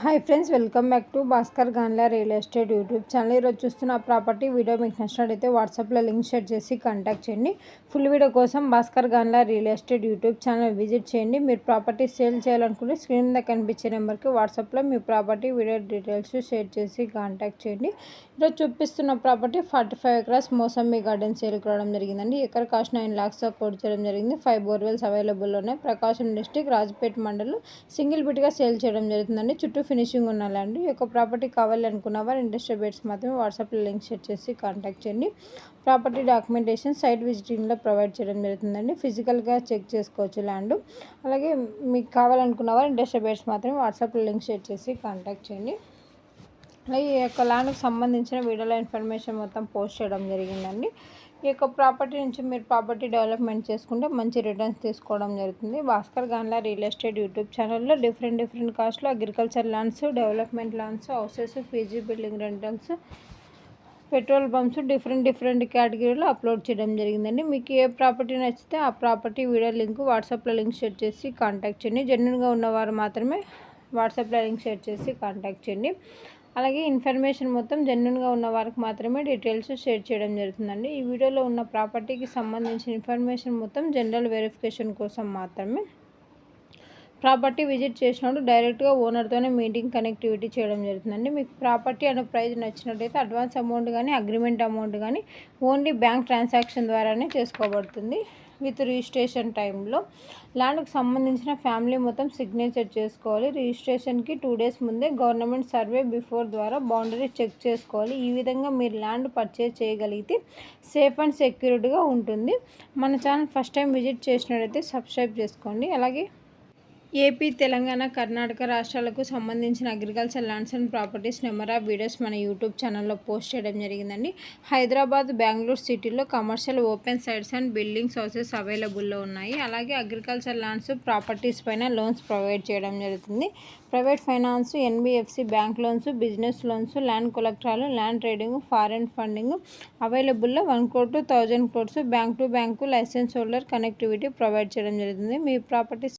Hi friends, welcome back to Bhaskar Ganla real estate YouTube channel. ఈరోజు చూస్తున్న property video మీకు నచ్చినట్లయితే వాట్సాప్లో లింక్ షేర్ చేసి కాంటాక్ట్ చేయండి. ఫుల్ వీడియో కోసం Bhaskar Ganla real estate YouTube channel visit చేయండి. మీరు ప్రాపర్టీ సేల్ చేయాలనుకుంటే స్క్రీన్ మీద కనిపించే నెంబర్కి వాట్సాప్లో మీ ప్రాపర్టీ వీడియో డీటెయిల్స్ షేర్ చేసి కాంటాక్ట్ చేయండి. ఈరోజు చూపిస్తున్న ప్రాపర్టీ 45 ఎకరాస్ మోసంబి గార్డెన్ సేల్కి రావడం జరిగిందండి. ఎకర్ కాస్ట్ 9 lakhs కోట్ చేయడం జరిగింది. 5 బోర్వెల్స్ అవైలబుల్లో ఉన్నాయి. ప్రకాశం డిస్టిక్ రాజపేట మండలం సింగిల్ బిట్గా సేల్ చేయడం జరుగుతుందండి. చుట్టూ ఫినిషింగ్ ఉన్న ల్యాండ్. ఈ యొక్క ప్రాపర్టీ కావాలనుకున్న వారు ఇంట్రెస్టెడ్ బేట్స్ మాత్రమే వాట్సాప్లో లింక్ షేర్ చేసి కాంటాక్ట్ చేయండి. ప్రాపర్టీ డాక్యుమెంటేషన్ సైట్ విజిటింగ్లో ప్రొవైడ్ చేయడం జరుగుతుందండి. ఫిజికల్గా చెక్ చేసుకోవచ్చు ల్యాండ్. అలాగే మీకు కావాలనుకున్న వారు ఇంట్రెస్టెడ్ బేట్స్ మాత్రమే వాట్సాప్లో లింక్ షేర్ చేసి కాంటాక్ట్ చేయండి. అలాగే ఈ యొక్క ల్యాండ్కి సంబంధించిన వీడియోలో ఇన్ఫర్మేషన్ మొత్తం పోస్ట్ చేయడం జరిగిందండి. ఈ యొక్క ప్రాపర్టీ నుంచి మీరు ప్రాపర్టీ డెవలప్మెంట్ చేసుకుంటే మంచి రిటర్న్స్ తీసుకోవడం జరుగుతుంది. Bhaskar Ganla real estate YouTube ఛానల్లో డిఫరెంట్ కాస్ట్లో agriculture lands, development lands, houses, PG building rentals, petrol pumps different కేటగిరీలో అప్లోడ్ చేయడం జరిగిందండి. మీకు ఏ ప్రాపర్టీ నచ్చితే ఆ ప్రాపర్టీ వీడియో లింక్ వాట్సాప్లో లింక్ షేర్ చేసి కాంటాక్ట్ చేయండి. జెన్యూన్గా ఉన్నవారు మాత్రమే వాట్సాప్లో లింక్ షేర్ చేసి కాంటాక్ట్ చేయండి. అలాగే ఇన్ఫర్మేషన్ మొత్తం జెన్యూన్గా ఉన్న వారికి మాత్రమే డీటెయిల్స్ షేర్ చేయడం జరుగుతుందండి. ఈ వీడియోలో ఉన్న ప్రాపర్టీకి సంబంధించిన ఇన్ఫర్మేషన్ మొత్తం జనరల్ వెరిఫికేషన్ కోసం మాత్రమే. ప్రాపర్టీ విజిట్ చేసినప్పుడు డైరెక్ట్గా ఓనర్తోనే మీటింగ్ కనెక్టివిటీ చేయడం జరుగుతుందండి. మీకు ప్రాపర్టీ అనే ప్రైస్ నచ్చినట్టయితే అడ్వాన్స్ అమౌంట్ కానీ అగ్రిమెంట్ అమౌంట్ కానీ ఓన్లీ బ్యాంక్ ట్రాన్సాక్షన్ ద్వారానే చేసుకోబడుతుంది. విత్ రిజిస్ట్రేషన్ టైంలో ల్యాండ్కి సంబంధించిన ఫ్యామిలీ మొత్తం సిగ్నేచర్ చేసుకోవాలి. రిజిస్ట్రేషన్కి 2 days ముందే గవర్నమెంట్ సర్వే బిఫోర్ ద్వారా బౌండరీ చెక్ చేసుకోవాలి. ఈ విధంగా మీరు ల్యాండ్ పర్చేజ్ చేయగలిగితే సేఫ్ అండ్ సెక్యూర్డ్గా ఉంటుంది. మన ఛానల్ ఫస్ట్ టైం విజిట్ చేసినట్టయితే సబ్స్క్రైబ్ చేసుకోండి. అలాగే ఏపీ, తెలంగాణ, కర్ణాటక రాష్ట్రాలకు సంబంధించిన agriculture lands and properties number of videos మన యూట్యూబ్ ఛానల్లో పోస్ట్ చేయడం జరిగిందండి. హైదరాబాద్, బెంగళూరు సిటీలో commercial open sites and buildings, houses అవైలబుల్లో ఉన్నాయి. అలాగే అగ్రికల్చర్ ల్యాండ్స్, ప్రాపర్టీస్ పైన లోన్స్ ప్రొవైడ్ చేయడం జరుగుతుంది. Private finance, NBFC bank loans, business loans, land కొలెక్టరాలు, ల్యాండ్ ట్రేడింగ్, ఫారెన్ ఫండింగ్ అవైలబుల్లో 1 crore to 1000 crores bank to bank license holder connectivity provide చేయడం జరుగుతుంది. మీ ప్రాపర్టీస్